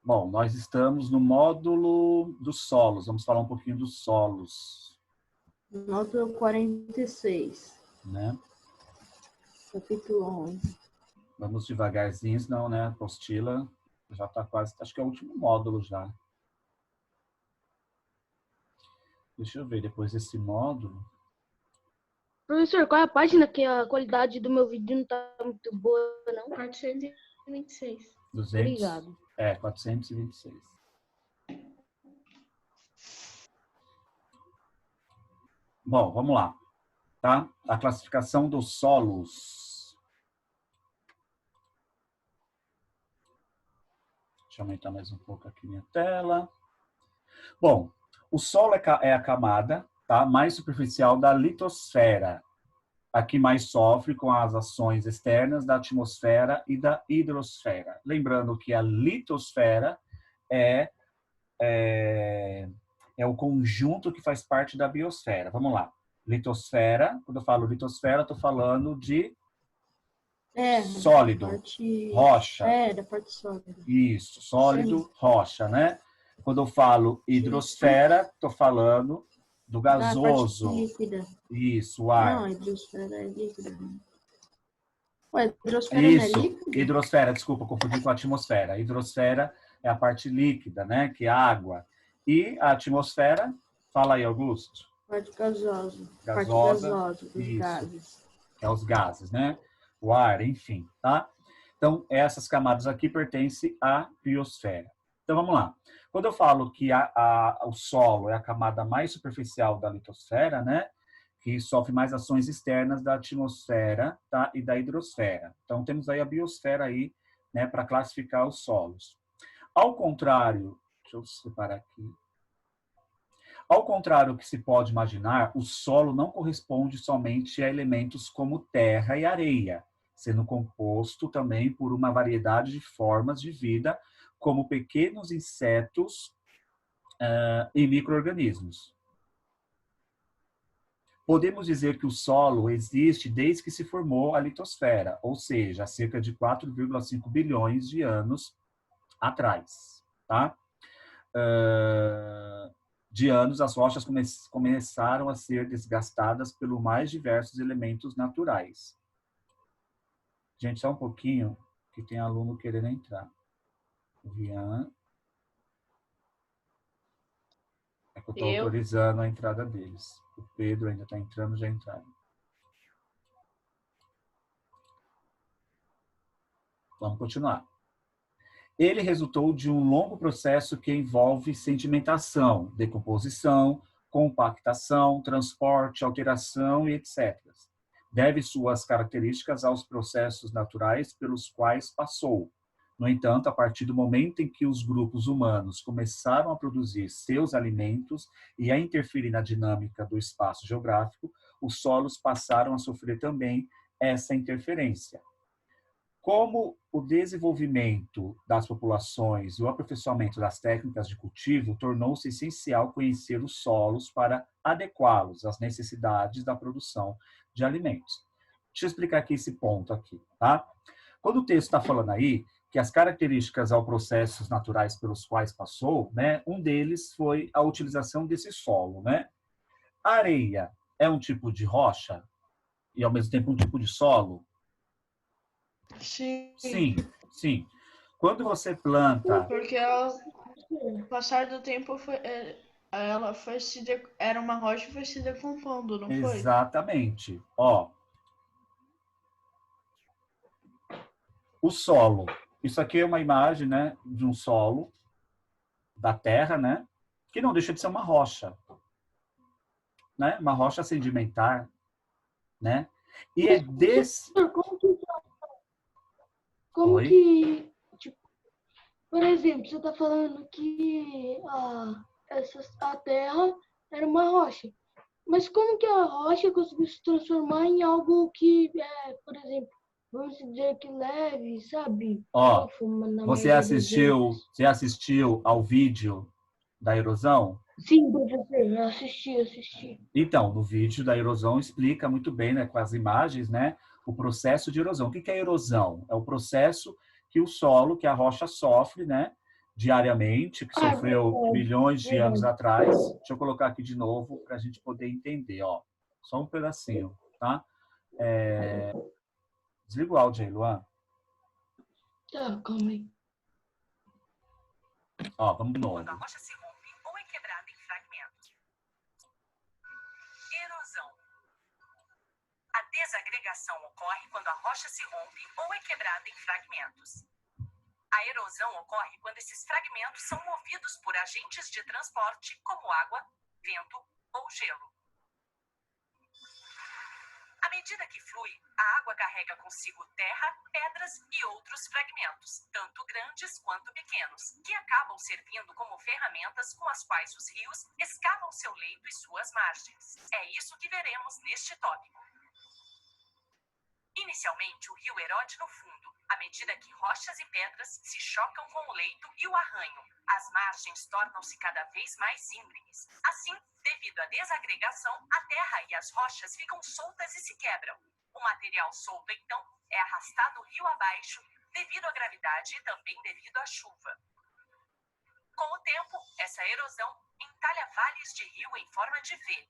Bom, nós estamos no módulo dos solos. Vamos falar um pouquinho dos solos. Módulo 46. Né? Capítulo 11. Vamos devagarzinho, senão, né? A apostila já está quase... Acho que é o último módulo já. Deixa eu ver, depois desse módulo... Professor, qual é a página que a qualidade do meu vídeo não está muito boa, não? 426. 200, Obrigado. 426. Bom, vamos lá. Tá? A classificação dos solos. Deixa eu aumentar mais um pouco aqui minha tela. Bom, o solo é a camada, tá, mais superficial da litosfera, a que mais sofre com as ações externas da atmosfera e da hidrosfera. Lembrando que a litosfera é o conjunto que faz parte da biosfera. Vamos lá. Litosfera, quando eu falo litosfera, estou falando de sólido, parte... rocha. Da parte sólida. Isso, sólido, rocha, né? Quando eu falo hidrosfera, estou falando do gasoso. Da parte líquida. Isso, o ar. Não, a hidrosfera é líquida. Ué, a hidrosfera Isso, não é líquida? hidrosfera, desculpa, confundi com a atmosfera. A hidrosfera é a parte líquida, né? Que é a água. E a atmosfera, fala aí, Augusto. Parte gasosa. Parte Gasosa, gasosa, dos isso. gases. É os gases, né? O ar, enfim, tá? Então, essas camadas aqui pertencem à biosfera. Então, vamos lá. Quando eu falo que o solo é a camada mais superficial da litosfera, né? Que sofre mais ações externas da atmosfera, tá? E da hidrosfera. Então, temos aí a biosfera aí, né? Para classificar os solos. Ao contrário, deixa eu separar aqui. Ao contrário do que se pode imaginar, o solo não corresponde somente a elementos como terra e areia, sendo composto também por uma variedade de formas de vida, como pequenos insetos e micro-organismos. Podemos dizer que o solo existe desde que se formou a litosfera, ou seja, há cerca de 4,5 bilhões de anos atrás. Tá? De anos, as rochas começaram a ser desgastadas pelos mais diversos elementos naturais. Gente, só um pouquinho, que tem aluno querendo entrar. O Rian. É que eu estou autorizando a entrada deles. O Pedro ainda está entrando, já entraram. Vamos continuar. Ele resultou de um longo processo que envolve sedimentação, decomposição, compactação, transporte, alteração e etc. Deve suas características aos processos naturais pelos quais passou. No entanto, a partir do momento em que os grupos humanos começaram a produzir seus alimentos e a interferir na dinâmica do espaço geográfico, os solos passaram a sofrer também essa interferência. Como o desenvolvimento das populações e o aperfeiçoamento das técnicas de cultivo tornou-se essencial conhecer os solos para adequá-los às necessidades da produção de alimentos. Deixa eu explicar aqui esse ponto aqui, tá? Quando o texto está falando aí que as características aos processos naturais pelos quais passou, né, um deles foi a utilização desse solo, né? A areia é um tipo de rocha e ao mesmo tempo um tipo de solo? Sim. Sim, sim. Quando você planta... Porque o passar do tempo ela era uma rocha e foi se decompondo, não foi? Exatamente. Ó, o solo. Isso aqui é uma imagem, né, de um solo da Terra, né, que não deixa de ser uma rocha, né, uma rocha sedimentar, né, e é desse... Como que, tipo, por exemplo, você está falando que a Terra era uma rocha. Mas como que a rocha conseguiu se transformar em algo que, por exemplo, vamos dizer que leve, sabe? Ó, Fofo, na você maioria das vezes. assistiu ao vídeo da erosão? Sim, professor, eu assisti. Então, no vídeo da erosão explica muito bem, né, com as imagens, né, o processo de erosão. O que é erosão? É o processo que o solo, que a rocha sofre, né, diariamente, que Ah, sofreu milhões de anos verdade. atrás. Deixa eu colocar aqui de novo para a gente poder entender, ó. Só um pedacinho, tá? Desliga o áudio aí, Luan. Tá, calma aí. Ó, vamos de novo. Quando a rocha se rompe ou é quebrada em fragmentos. Erosão. A desagregação ocorre quando a rocha se rompe ou é quebrada em fragmentos. A erosão ocorre quando esses fragmentos são movidos por agentes de transporte, como água, vento ou gelo. À medida que flui, a água carrega consigo terra, pedras e outros fragmentos, tanto grandes quanto pequenos, que acabam servindo como ferramentas com as quais os rios escavam seu leito e suas margens. É isso que veremos neste tópico. Inicialmente, o rio erode no fundo, à medida que rochas e pedras se chocam com o leito e o arranham. As margens tornam-se cada vez mais íngremes. Assim, devido à desagregação, a terra e as rochas ficam soltas e se quebram. O material solto, então, é arrastado rio abaixo, devido à gravidade e também devido à chuva. Com o tempo, essa erosão entalha vales de rio em forma de V.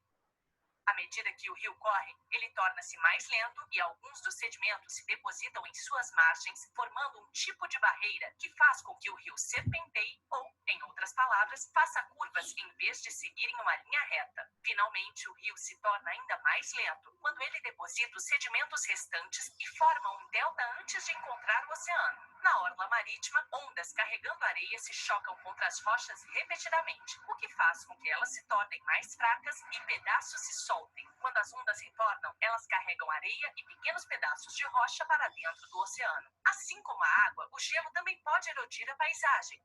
À medida que o rio corre, ele torna-se mais lento e alguns dos sedimentos se depositam em suas margens, formando um tipo de barreira que faz com que o rio serpenteie ou, em outras palavras, faça curvas em vez de seguir em uma linha reta. Finalmente, o rio se torna ainda mais lento quando ele deposita os sedimentos restantes e forma um delta antes de encontrar o oceano. Na orla marítima, ondas carregando areia se chocam contra as rochas repetidamente, o que faz com que elas se tornem mais fracas e pedaços se soltem. Quando as ondas retornam, elas carregam areia e pequenos pedaços de rocha para dentro do oceano. Assim como a água, o gelo também pode erodir a paisagem.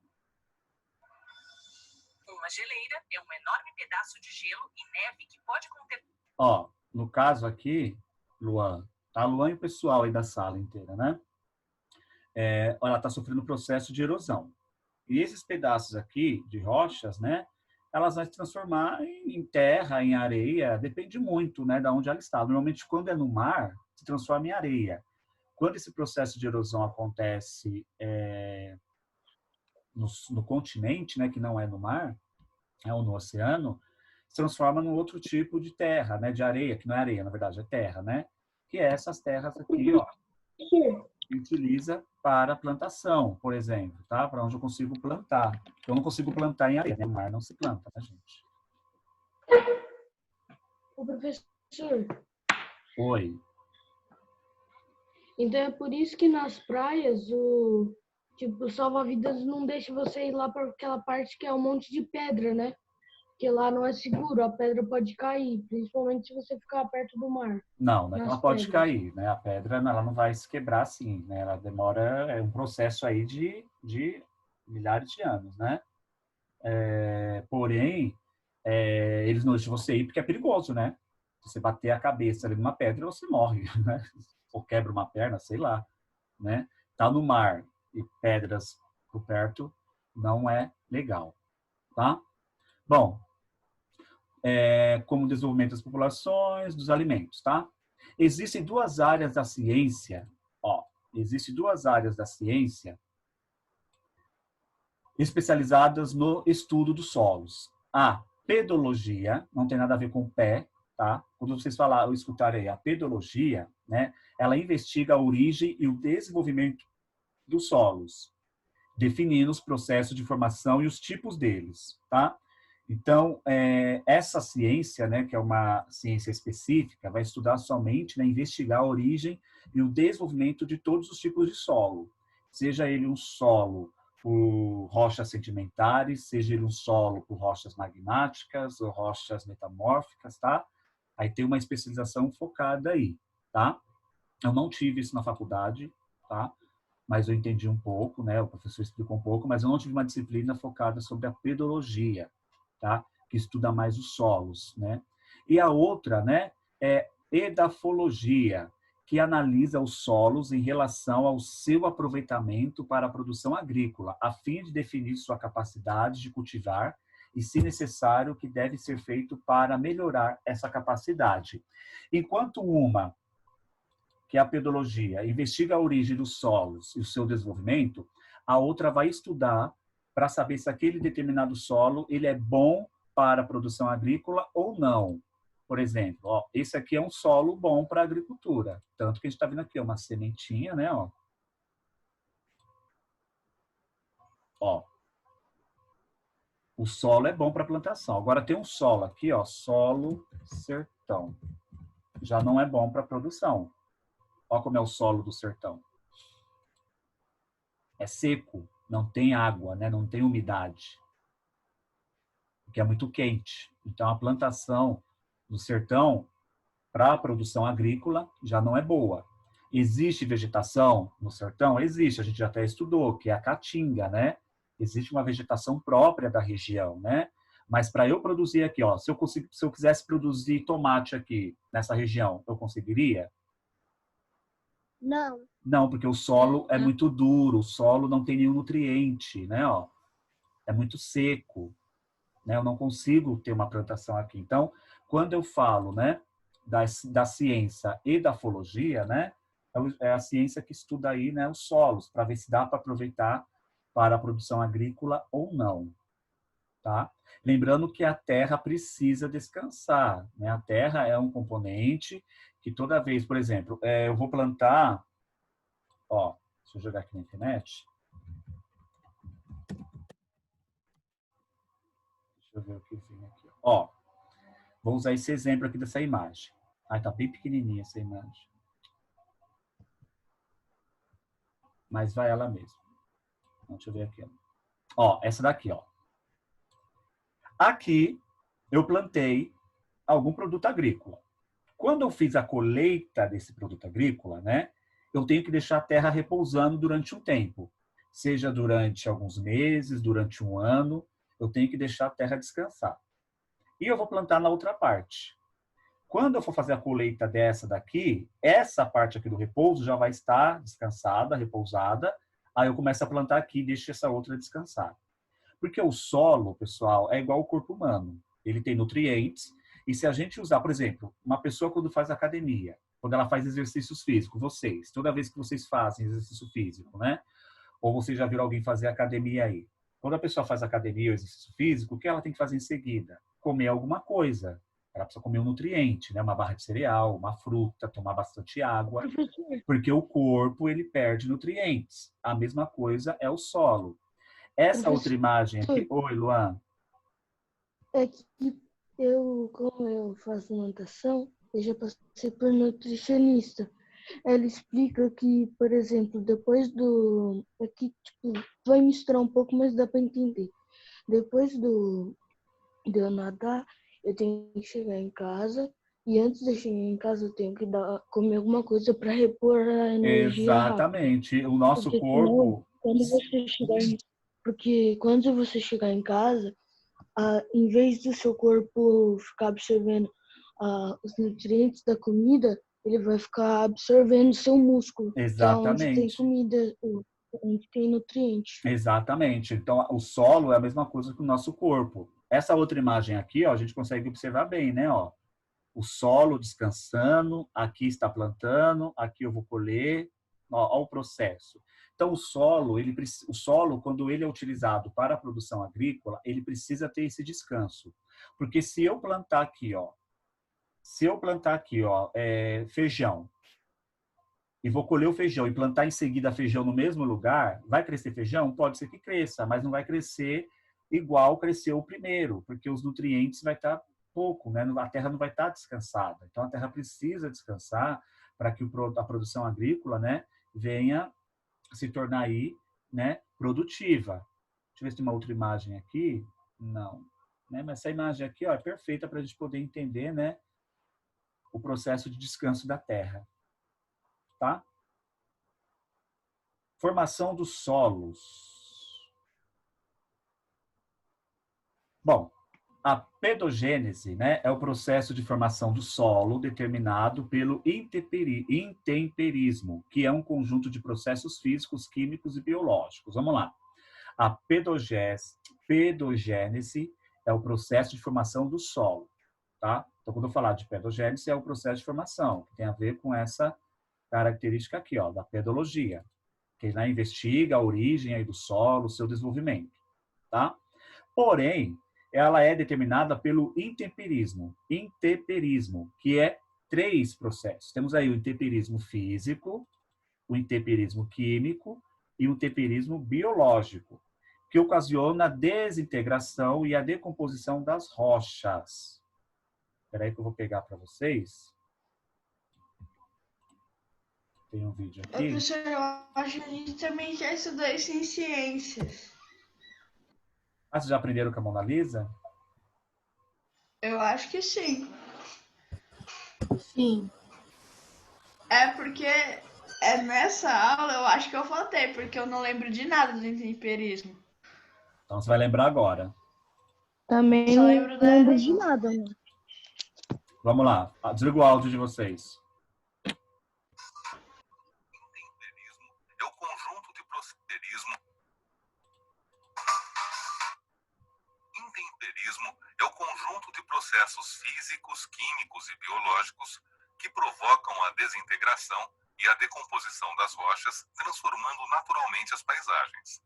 Uma geleira é um enorme pedaço de gelo e neve que pode conter... Ó, no caso aqui, Luan, tá? Luan e o pessoal aí da sala inteira, né? Ela está sofrendo processo de erosão. E esses pedaços aqui de rochas, né? Elas vão se transformar em terra, em areia, depende muito, né, de onde ela está. Normalmente, quando é no mar, se transforma em areia. Quando esse processo de erosão acontece no continente, né, que não é no mar, ou no oceano, se transforma num outro tipo de terra, né, de areia, que não é areia, na verdade, é terra, né? Que é essas terras aqui, ó, que utiliza para plantação, por exemplo, tá? Para onde eu consigo plantar. Eu não consigo plantar em areia, no mar não se planta, né, gente? Ô, professor, Oi. então é por isso que nas praias o salva-vidas não deixa você ir lá para aquela parte que é um monte de pedra, né? Porque lá não é seguro, a pedra pode cair, principalmente se você ficar perto do mar. Não, não é que Nas ela pode pedras. cair, né? A pedra, ela não vai se quebrar assim, né? Ela demora, é um processo aí de milhares de anos, né? Porém, eles não deixam você ir porque é perigoso, né? Se você bater a cabeça ali numa pedra, você morre, né? Ou quebra uma perna, sei lá, né? Tá no mar e pedras por perto não é legal, tá? Bom, como o desenvolvimento das populações, dos alimentos, tá? Existem duas áreas da ciência, ó, existem duas áreas da ciência especializadas no estudo dos solos. A pedologia, não tem nada a ver com pé, tá? Quando vocês falarem ou escutarem a pedologia, né, ela investiga a origem e o desenvolvimento dos solos, definindo os processos de formação e os tipos deles, tá? Então, essa ciência, né, que é uma ciência específica, vai estudar somente, né, investigar a origem e o desenvolvimento de todos os tipos de solo, seja ele um solo por rochas sedimentares, seja ele um solo por rochas magmáticas ou rochas metamórficas, tá? Aí tem uma especialização focada aí, tá? Eu não tive isso na faculdade, tá? Mas eu entendi um pouco, né? O professor explicou um pouco, mas eu não tive uma disciplina focada sobre a pedologia, tá? Que estuda mais os solos, né? E a outra, né, é edafologia, que analisa os solos em relação ao seu aproveitamento para a produção agrícola, a fim de definir sua capacidade de cultivar e, se necessário, o que deve ser feito para melhorar essa capacidade. Enquanto uma, que é a pedologia, investiga a origem dos solos e o seu desenvolvimento, a outra vai estudar para saber se aquele determinado solo ele é bom para a produção agrícola ou não. Por exemplo, ó, esse aqui é um solo bom para a agricultura. Tanto que a gente está vendo aqui, uma sementinha, né? Ó, o solo é bom para plantação. Agora tem um solo aqui, ó, solo sertão. Já não é bom para produção. Ó como é o solo do sertão. É seco, não tem água, né? Não tem umidade. Porque é muito quente. Então a plantação no sertão para a produção agrícola já não é boa. Existe vegetação no sertão? Existe, a gente já até estudou, que é a caatinga, né? Existe uma vegetação própria da região, né? Mas para eu produzir aqui, ó, se eu quisesse produzir tomate aqui nessa região, eu conseguiria? Não. Não, porque o solo é muito duro, o solo não tem nenhum nutriente, né? Ó, é muito seco, né? Eu não consigo ter uma plantação aqui. Então, quando eu falo, né, da ciência e da fologia, né, é a ciência que estuda aí, né, os solos, para ver se dá para aproveitar para a produção agrícola ou não, tá? Lembrando que a terra precisa descansar, né? A terra é um componente que toda vez, por exemplo, eu vou plantar, ó, deixa eu jogar aqui na internet. Deixa eu ver o que vem aqui. Ó, vou usar esse exemplo aqui dessa imagem. Ai, tá bem pequenininha essa imagem. Mas vai ela mesmo. Deixa eu ver aqui. Ó, essa daqui, ó. Aqui eu plantei algum produto agrícola. Quando eu fiz a colheita desse produto agrícola, né, eu tenho que deixar a terra repousando durante um tempo. Seja durante alguns meses, durante um ano, eu tenho que deixar a terra descansar. E eu vou plantar na outra parte. Quando eu for fazer a colheita dessa daqui, essa parte aqui do repouso já vai estar descansada, repousada. Aí eu começo a plantar aqui e deixo essa outra descansar. Porque o solo, pessoal, é igual ao corpo humano. Ele tem nutrientes. E se a gente usar, por exemplo, uma pessoa quando faz academia, quando ela faz exercícios físicos, vocês, toda vez que vocês fazem exercício físico, né? Ou vocês já viram alguém fazer academia aí. Quando a pessoa faz academia ou exercício físico, o que ela tem que fazer em seguida? Comer alguma coisa. Ela precisa comer um nutriente, né? Uma barra de cereal, uma fruta, tomar bastante água. Porque o corpo, ele perde nutrientes. A mesma coisa é o solo. Essa outra imagem aqui... Oi, Luan. É que como eu faço natação, eu já passei por nutricionista. Ela explica que, por exemplo, depois do... Aqui, tipo, vai misturar um pouco, mas dá para entender. Depois de eu nadar, eu tenho que chegar em casa. E antes de chegar em casa, eu tenho que comer alguma coisa para repor a energia. Exatamente. O nosso corpo... Porque quando você chegar em casa, em vez do seu corpo ficar absorvendo os nutrientes da comida, ele vai ficar absorvendo o seu músculo. Exatamente. Que é onde tem comida, onde tem nutriente. Exatamente. Então, o solo é a mesma coisa que o nosso corpo. Essa outra imagem aqui, ó, a gente consegue observar bem, né? Ó, o solo descansando, aqui está plantando, aqui eu vou colher. Ó o processo. Então, o solo, quando ele é utilizado para a produção agrícola, ele precisa ter esse descanso. Porque se eu plantar aqui, ó, feijão, e vou colher o feijão e plantar em seguida feijão no mesmo lugar, vai crescer feijão? Pode ser que cresça, mas não vai crescer igual cresceu o primeiro, porque os nutrientes vai estar pouco, né? A terra não vai estar descansada. Então, a terra precisa descansar para que a produção agrícola, né, venha se tornar aí, né, produtiva. Deixa eu ver se tem uma outra imagem aqui. Não. Né? Mas essa imagem aqui, ó, é perfeita para a gente poder entender, né, o processo de descanso da terra. Tá? Formação dos solos. Bom, a pedogênese, né, é o processo de formação do solo determinado pelo intemperismo, que é um conjunto de processos físicos, químicos e biológicos. Vamos lá. A pedogênese é o processo de formação do solo, tá? Então, quando eu falar de pedogênese, é o processo de formação, que tem a ver com essa característica aqui, ó, da pedologia, que né, investiga a origem aí do solo, o seu desenvolvimento, tá? Porém, ela é determinada pelo intemperismo, que é 3 processos. Temos aí o intemperismo físico, o intemperismo químico e o intemperismo biológico, que ocasiona a desintegração e a decomposição das rochas. Espera aí que eu vou pegar para vocês. Tem um vídeo aqui. Professor, eu acho que a gente também já estudou isso em ciências. Ah, vocês já aprenderam com a Mona Lisa? Eu acho que sim. Sim. É porque nessa aula eu acho que eu faltei, porque eu não lembro de nada do intemperismo. Então você vai lembrar agora. Também Só não lembro da lembro de erosão. nada, né? Vamos lá. Desliga o áudio de vocês. Intemperismo é o conjunto de procederismo. Intemperismo é o conjunto de processos físicos, químicos e biológicos que provocam a desintegração e a decomposição das rochas, transformando naturalmente as paisagens.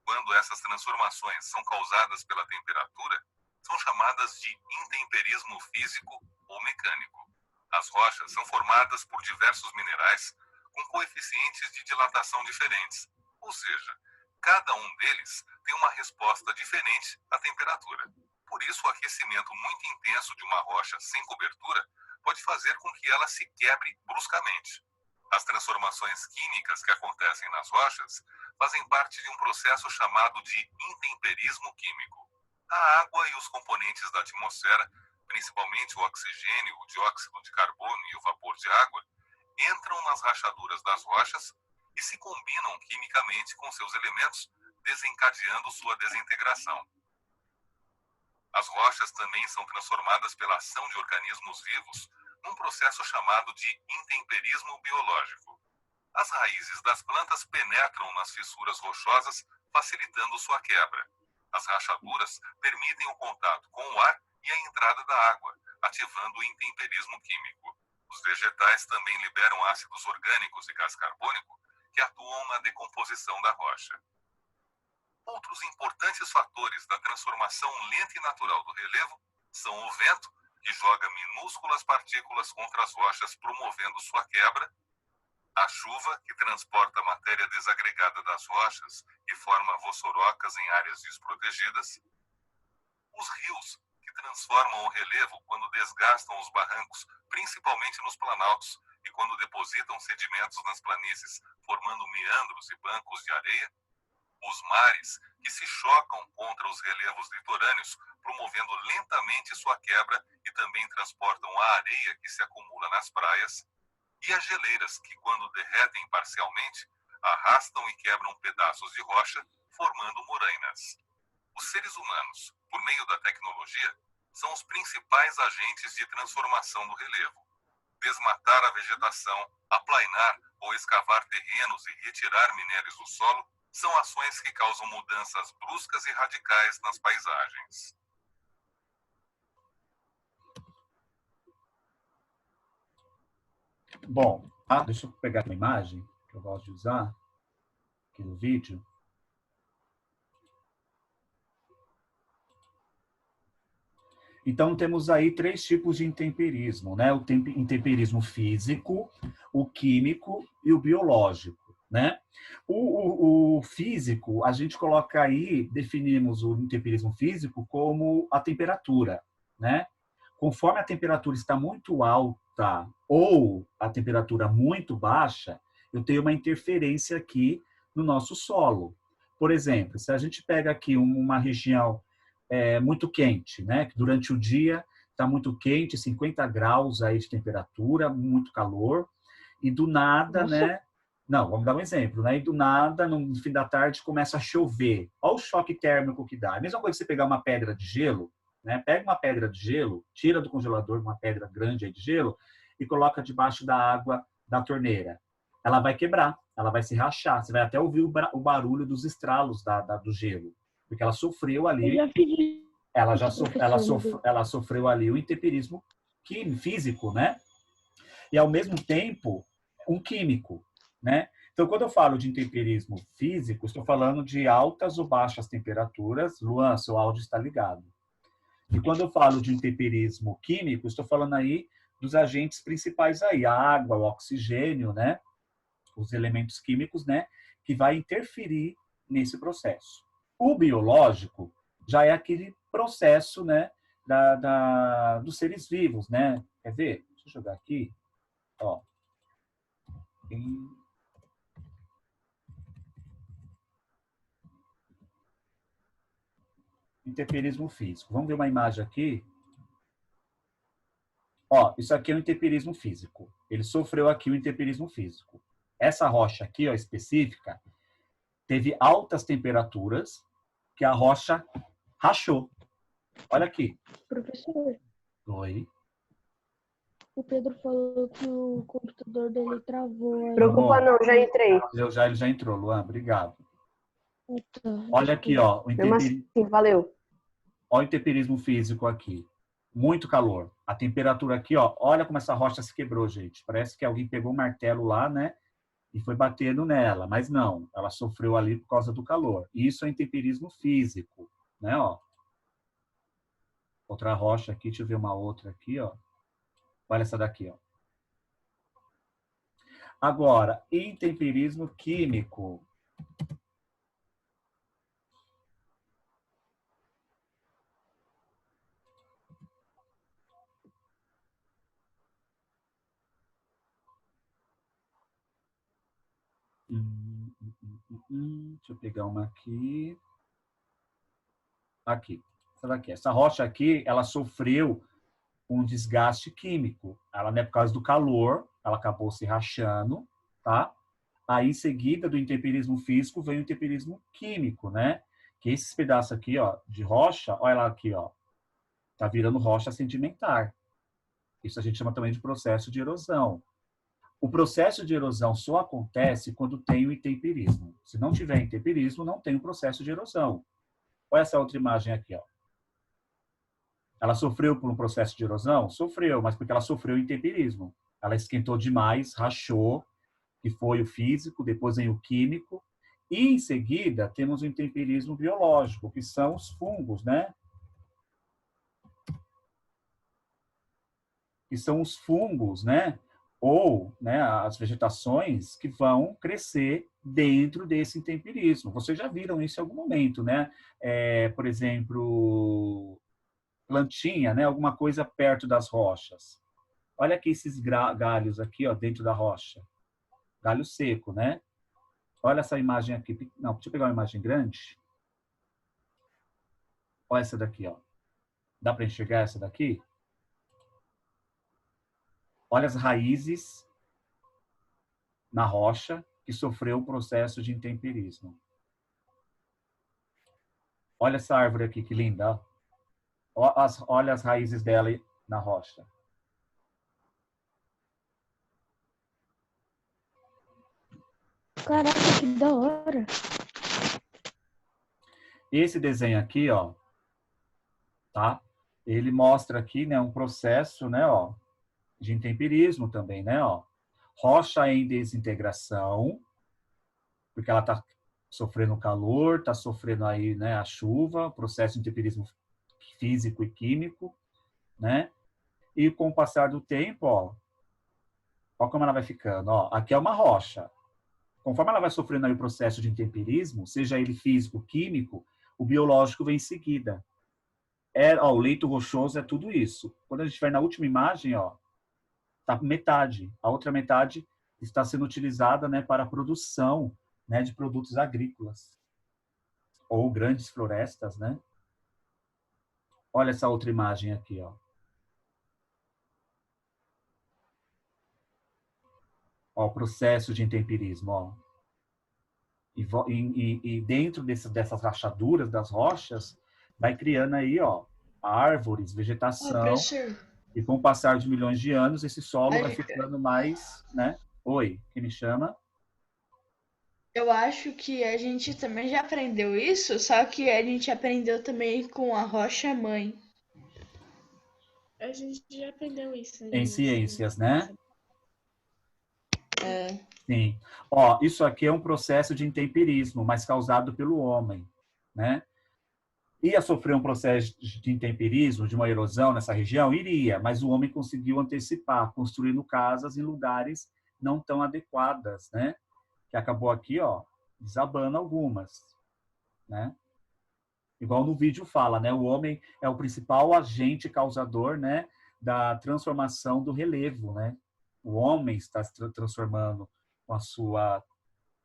Quando essas transformações são causadas pela temperatura, são chamadas de intemperismo físico ou mecânico. As rochas são formadas por diversos minerais com coeficientes de dilatação diferentes, ou seja, cada um deles tem uma resposta diferente à temperatura. Por isso, o aquecimento muito intenso de uma rocha sem cobertura pode fazer com que ela se quebre bruscamente. As transformações químicas que acontecem nas rochas fazem parte de um processo chamado de intemperismo químico. A água e os componentes da atmosfera, principalmente o oxigênio, o dióxido de carbono e o vapor de água, entram nas rachaduras das rochas e se combinam quimicamente com seus elementos, desencadeando sua desintegração. As rochas também são transformadas pela ação de organismos vivos num processo chamado de intemperismo biológico. As raízes das plantas penetram nas fissuras rochosas, facilitando sua quebra. As rachaduras permitem o contato com o ar e a entrada da água, ativando o intemperismo químico. Os vegetais também liberam ácidos orgânicos e gás carbônico que atuam na decomposição da rocha. Outros importantes fatores da transformação lenta e natural do relevo são o vento, que joga minúsculas partículas contra as rochas, promovendo sua quebra, a chuva, que transporta a matéria desagregada das rochas e forma vossorocas em áreas desprotegidas, os rios, que transformam o relevo quando desgastam os barrancos, principalmente nos planaltos, e quando depositam sedimentos nas planícies, formando meandros e bancos de areia, os mares, que se chocam contra os relevos litorâneos, promovendo lentamente sua quebra e também transportam a areia que se acumula nas praias, e as geleiras, que quando derretem parcialmente, arrastam e quebram pedaços de rocha, formando morainas. Os seres humanos, por meio da tecnologia, são os principais agentes de transformação do relevo. Desmatar a vegetação, aplainar ou escavar terrenos e retirar minérios do solo são ações que causam mudanças bruscas e radicais nas paisagens. Bom, deixa eu pegar uma imagem que eu gosto de usar aqui no vídeo. Então, temos aí 3 tipos de intemperismo, né? O intemperismo físico, o químico e o biológico, né? O físico, a gente coloca aí, definimos o intemperismo físico como a temperatura, né? Conforme a temperatura está muito alta ou a temperatura muito baixa, eu tenho uma interferência aqui no nosso solo. Por exemplo, se a gente pega aqui uma região muito quente, né? Que durante o dia está muito quente, 50 graus aí de temperatura, muito calor, e do nada, Nossa. né? Não, vamos dar um exemplo, né? E do nada, no fim da tarde, começa a chover. Olha o choque térmico que dá. A mesma coisa que você pegar uma pedra de gelo, né? Pega uma pedra de gelo, tira do congelador uma pedra grande aí de gelo e coloca debaixo da água da torneira. Ela vai quebrar, ela vai se rachar. Você vai até ouvir o barulho dos estralos do gelo, porque ela sofreu ali. Eu já fiz ela já Professor, ela sofreu ali o intemperismo físico, né? E ao mesmo tempo um químico, né? Então, quando eu falo de intemperismo físico, estou falando de altas ou baixas temperaturas. Luan, seu áudio está ligado. E quando eu falo de intemperismo químico, estou falando aí dos agentes principais aí, a água, o oxigênio, né? Os elementos químicos, né? Que vai interferir nesse processo. O biológico já é aquele processo, né? Dos seres vivos, né? Quer ver? Deixa eu jogar aqui. Ó. Intemperismo físico. Vamos ver uma imagem aqui. Ó, isso aqui é o intemperismo físico. Ele sofreu aqui o intemperismo físico. Essa rocha aqui, ó, específica, teve altas temperaturas que a rocha rachou. Olha aqui. professor, Oi. o Pedro falou que o computador dele travou aí. Preocupa não, já entrei. Ele já entrou, Luan. Obrigado. Tá, Olha aqui, ó. Mesmo assim, valeu. Olha o intemperismo físico aqui. Muito calor. A temperatura aqui, ó. Olha como essa rocha se quebrou, gente. Parece que alguém pegou um martelo lá, né? E foi batendo nela. Mas não. Ela sofreu ali por causa do calor. Isso é intemperismo físico, né? Ó. Outra rocha aqui. Deixa eu ver uma outra aqui, ó. Olha essa daqui, ó. Agora, intemperismo químico. Deixa eu pegar uma aqui. Aqui. Essa daqui. Essa rocha aqui, ela sofreu um desgaste químico. Ela, né, por causa do calor, ela acabou se rachando, tá? Aí, em seguida do intemperismo físico, vem o intemperismo químico, né? Que esses pedaços aqui, ó, de rocha, olha lá aqui, ó. Tá virando rocha sedimentar. Isso a gente chama também de processo de erosão. O processo de erosão só acontece quando tem o intemperismo. Se não tiver intemperismo, não tem o processo de erosão. Olha essa outra imagem aqui, ó. Ela sofreu por um processo de erosão? Sofreu, mas porque ela sofreu intemperismo. Ela esquentou demais, rachou, que foi o físico, depois vem o químico, e em seguida temos o intemperismo biológico, que são os fungos, né? Que são os fungos, né? Ou, né, as vegetações que vão crescer dentro desse intemperismo. Vocês já viram isso em algum momento, né? Por exemplo, plantinha, né? Alguma coisa perto das rochas. Olha aqui esses galhos aqui, ó, dentro da rocha. Galho seco, né? Olha essa imagem aqui. Não, deixa eu pegar uma imagem grande. Olha essa daqui, ó. Dá para enxergar essa daqui? Olha as raízes na rocha que sofreu o processo de intemperismo. Olha essa árvore aqui, que linda. Olha as raízes dela na rocha. Caraca, que da hora. Esse desenho aqui, ó, tá? Ele mostra aqui, né, um processo, né, ó, de intemperismo também, né, ó. Rocha em desintegração, porque ela está sofrendo calor, está sofrendo aí, né, a chuva, processo de intemperismo físico e químico, né? E com o passar do tempo, ó como ela vai ficando, ó. Aqui é uma rocha. Conforme ela vai sofrendo aí o processo de intemperismo, seja ele físico, químico, o biológico vem em seguida. O leito rochoso é tudo isso. Quando a gente vai na última imagem, ó, tá metade. A outra metade está sendo utilizada, né, para a produção, né, de produtos agrícolas ou grandes florestas, né? Olha essa outra imagem aqui, ó. Ó, o processo de intemperismo, ó. E dentro dessas rachaduras das rochas, vai criando aí, ó, árvores, vegetação. Professor, E com o passar de milhões de anos, esse solo vai ficando mais, né? Oi, quem me chama? Eu acho que a gente também já aprendeu isso, só que a gente aprendeu também com a rocha mãe. A gente já aprendeu isso Em em ciências, né? É. Sim. Ó, isso aqui é um processo de intemperismo, mas causado pelo homem, né? Ia sofrer um processo de intemperismo, de uma erosão nessa região? Iria, mas o homem conseguiu antecipar, construindo casas em lugares não tão adequadas, né? Que acabou aqui, ó, desabando algumas, né? Igual no vídeo fala, né? O homem é o principal agente causador, né, da transformação do relevo, né? O homem está se transformando com a sua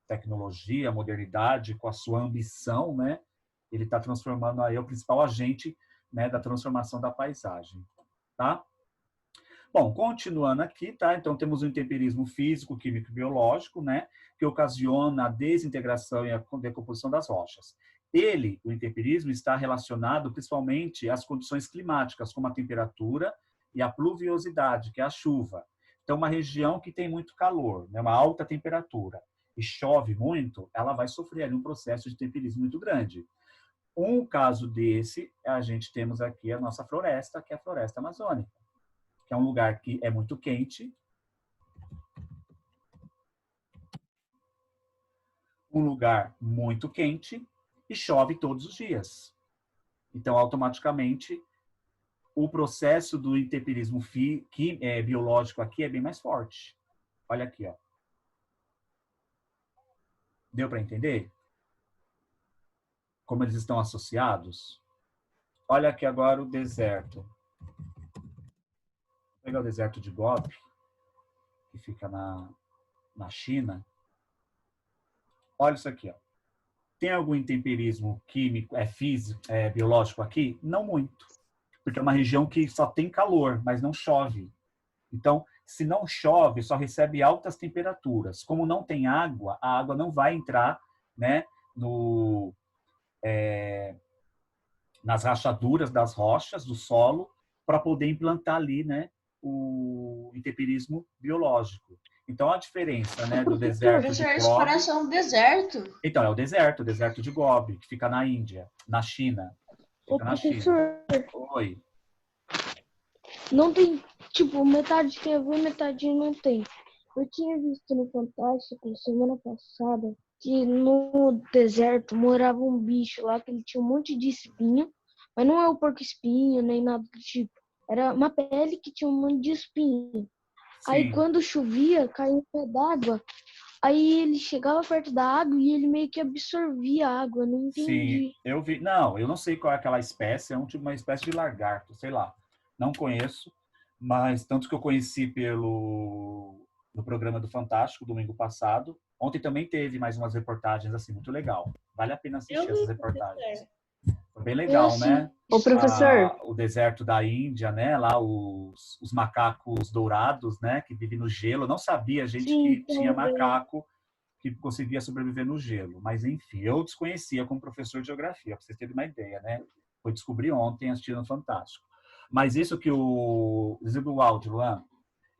tecnologia, modernidade, com a sua ambição, né? Ele está transformando aí é o principal agente, né, da transformação da paisagem, tá? Bom, continuando aqui, tá? Então temos o intemperismo físico, químico e biológico, né, que ocasiona a desintegração e a decomposição das rochas. Ele, o intemperismo, está relacionado principalmente às condições climáticas, como a temperatura e a pluviosidade, que é a chuva. Então, uma região que tem muito calor, né, uma alta temperatura, e chove muito, ela vai sofrer ali um processo de temperismo muito grande. Um caso desse, a gente temos aqui a nossa floresta, que é a floresta amazônica, que é um lugar que é muito quente, um lugar muito quente e chove todos os dias. Então, automaticamente, o processo do intemperismo biológico aqui é bem mais forte. Olha aqui, ó. Deu para entender? Como eles estão associados? Olha aqui agora o deserto. Vou pegar o deserto de Gobi, que fica na China. Olha isso aqui, ó. Tem algum intemperismo químico, físico, biológico aqui? Não muito. Porque é uma região que só tem calor, mas não chove. Então, se não chove, só recebe altas temperaturas. Como não tem água, a água não vai entrar, né, nas rachaduras das rochas, do solo, para poder implantar ali, né, o intemperismo biológico. Então, a diferença, né, do deserto de Professor, isso Gobi... parece um deserto. Então, é o deserto de Gobi, que fica na Índia, na China. Ô, Fica na China. professor, Oi. não tem, tipo, metade tem a ver, metade não tem. Eu tinha visto no Fantástico semana passada que no deserto morava um bicho lá que ele tinha um monte de espinho, mas não é o porco-espinho nem nada do tipo. Era uma pele que tinha um monte de espinho. Aí Sim. quando chovia, caía um pé d'água. Aí ele chegava perto da água e ele meio que absorvia a água. Eu não entendi. Sim, eu vi. Não, eu não sei qual é aquela espécie, é uma espécie de lagarto, sei lá. Não conheço, mas tanto que eu conheci no programa do Fantástico, domingo passado. Ontem também teve mais umas reportagens assim, muito legal. Vale a pena assistir Eu essas vi, reportagens. Foi bem É legal, assim, né? Ô, professor, O deserto da Índia, né? Lá os macacos dourados, né? Que vivem no gelo. Eu não sabia, gente, sim, que tinha também. macaco que conseguia sobreviver no gelo. Mas, enfim, eu desconhecia como professor de geografia, para vocês terem uma ideia, né? Foi descobrir ontem assistindo Fantástico. Mas isso que Exibe o áudio, Luan.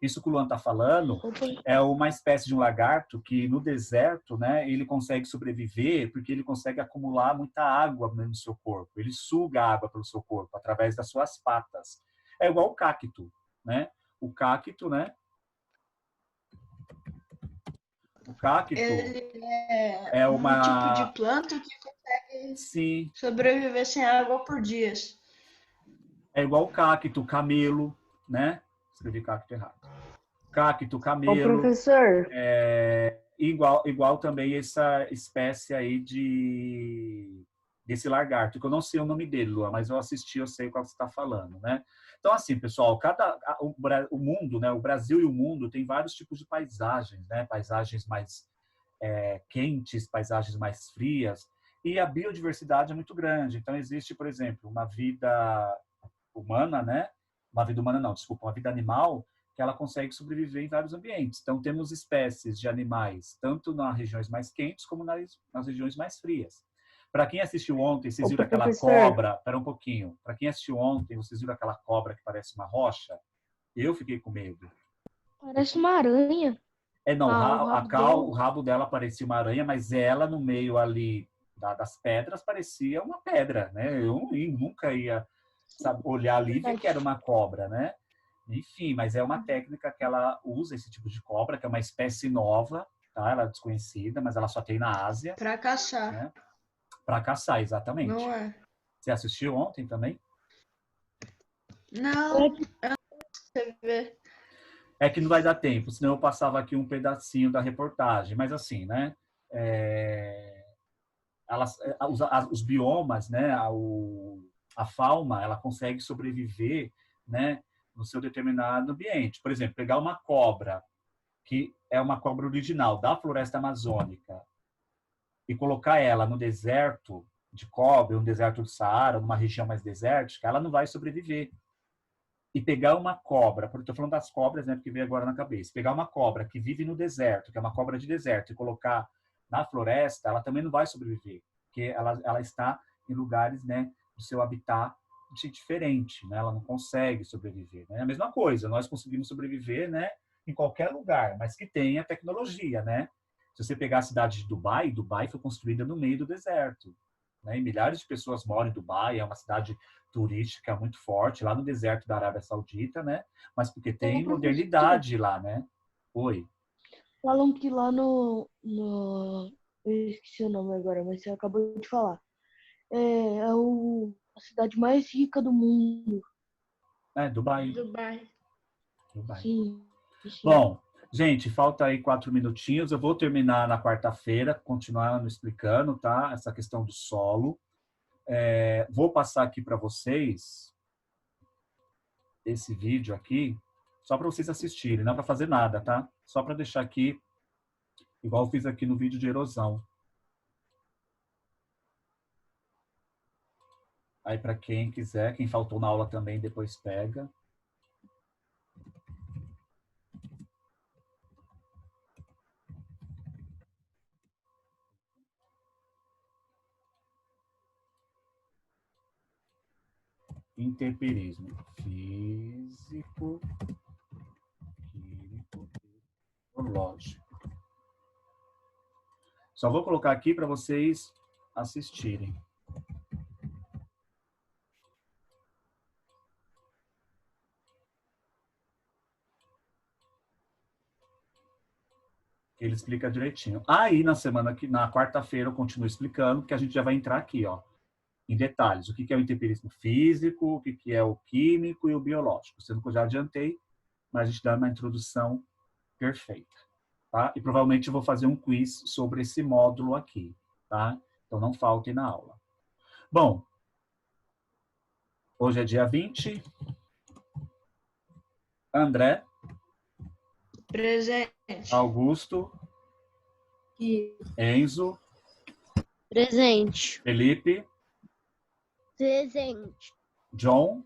Isso que o Luan está falando Opa. é uma espécie de um lagarto que no deserto, né, ele consegue sobreviver porque ele consegue acumular muita água no seu corpo. Ele suga a água pelo seu corpo através das suas patas. É igual o cacto, né? O cacto, né? O cacto Ele é um tipo de uma... planta que consegue Sim, sobreviver sem água por dias. é igual o cacto, camelo, né? Escrevi cacto errado. Cacto, ô, camelo, professor, igual também essa espécie aí desse lagarto, que eu não sei o nome dele, Lua, mas eu assisti, eu sei qual você está falando, né? Então, assim, pessoal, o mundo, né, o Brasil e o mundo tem vários tipos de paisagens, né? Paisagens mais quentes, paisagens mais frias, e a biodiversidade é muito grande. Então, existe, por exemplo, uma vida humana, né? Uma vida humana não, desculpa, uma vida animal que ela consegue sobreviver em vários ambientes. Então, temos espécies de animais, tanto nas regiões mais quentes como nas regiões mais frias. Para quem assistiu ontem, vocês ô, viram aquela professor, cobra... Espera um pouquinho. Para quem assistiu ontem, vocês viram aquela cobra que parece uma rocha? Eu fiquei com medo. Parece uma aranha. Não, Ah, o a rabo Cal, dela. o rabo dela parecia uma aranha, mas ela no meio ali das pedras parecia uma pedra, né? Eu nunca ia, sabe, olhar ali e ver que era uma cobra, né? Enfim, mas é uma técnica que ela usa, esse tipo de cobra, que é uma espécie nova, tá? Ela é desconhecida, mas ela só tem na Ásia, Pra caçar. né? Para caçar, exatamente. Não é? Você assistiu ontem também? Não, você vê. É que não vai dar tempo, senão eu passava aqui um pedacinho da reportagem. Mas assim, né? Os biomas, né? A fauna, ela consegue sobreviver, né? No seu determinado ambiente. Por exemplo, pegar uma cobra, que é uma cobra original da floresta amazônica, e colocar ela no deserto de cobre, no deserto do Saara, numa região mais desértica, ela não vai sobreviver. E pegar uma cobra, porque estou falando das cobras, né, porque veio agora na cabeça, pegar uma cobra que vive no deserto, que é uma cobra de deserto, e colocar na floresta, ela também não vai sobreviver, porque ela está em lugares, né, do seu habitat diferente, né, ela não consegue sobreviver. Né? É a mesma coisa, nós conseguimos sobreviver, né, em qualquer lugar, mas que tenha tecnologia, né? Se você pegar a cidade de Dubai, Dubai foi construída no meio do deserto, né? E milhares de pessoas moram em Dubai, é uma cidade turística muito forte, lá no deserto da Arábia Saudita, né? Mas porque tem modernidade lá, né? Oi. Falam que lá eu esqueci o nome agora, mas você acabou de falar. A cidade mais rica do mundo. Dubai. Dubai. Sim. Bom, gente, falta aí 4 minutinhos. Eu vou terminar na quarta-feira, continuando explicando, tá? Essa questão do solo. Vou passar aqui para vocês esse vídeo aqui, só para vocês assistirem, não para fazer nada, tá? Só para deixar aqui, igual eu fiz aqui no vídeo de erosão. Aí para quem quiser, quem faltou na aula também, depois pega. Interperismo físico, químico e biológico. Só vou colocar aqui para vocês assistirem. Ele explica direitinho. Aí, na quarta-feira, eu continuo explicando, porque a gente já vai entrar aqui, ó, em detalhes. O que é o empirismo físico, o que é o químico e o biológico. Sendo que eu já adiantei, mas a gente dá uma introdução perfeita. Tá? E provavelmente eu vou fazer um quiz sobre esse módulo aqui. Tá? Então, não faltem na aula. Bom, hoje é dia 20. André. Presente. Augusto. Enzo. Presente. Felipe. Presente. John.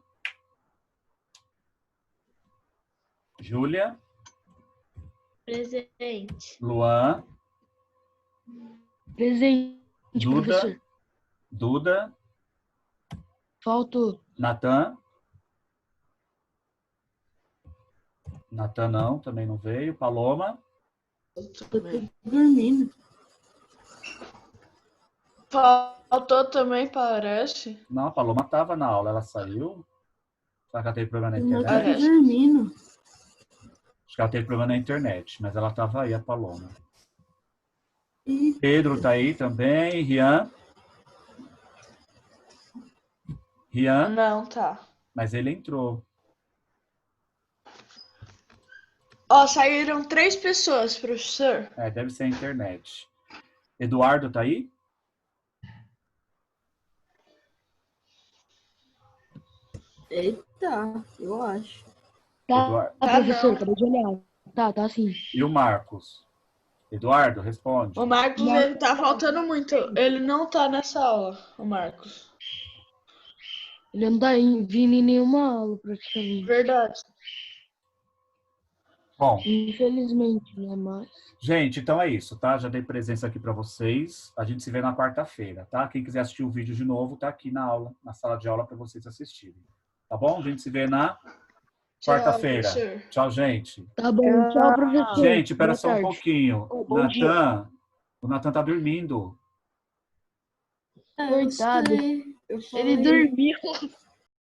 Júlia. Presente. Luan. Presente, professor. Duda. Faltou. Natan. Natan não, também não veio. Paloma. Eu tô dormindo. Faltou também, parece. Não, a Paloma estava na aula, ela saiu. Será que ela teve problema na Eu tô internet? dormindo. Acho que ela teve problema na internet, mas ela estava aí, a Paloma. E Pedro tá aí também. Rian. Rian, Não, tá. mas ele entrou. Ó, saíram 3 pessoas, professor. Deve ser a internet. Eduardo tá aí? eita, eu acho. Tá, Eduardo. professor, não. acabei de olhar. Tá sim. E o Marcos? Eduardo, responde. O Marcos, ele tá faltando muito. Ele não tá nessa aula, o Marcos. Ele não tá vindo em nenhuma aula, praticamente. Verdade. Bom, Infelizmente, né? Mas. gente, então é isso, tá? Já dei presença aqui para vocês. A gente se vê na quarta-feira, tá? Quem quiser assistir o vídeo de novo, tá aqui na aula, na sala de aula para vocês assistirem. Tá bom? A gente se vê na quarta-feira. professor. Tchau, gente. Tá bom, tchau, professor. Gente, espera Boa só um tarde. pouquinho. Bom dia. Natan, o Natan tá dormindo. Eu Coitado. sei, eu Ele falei. dormiu.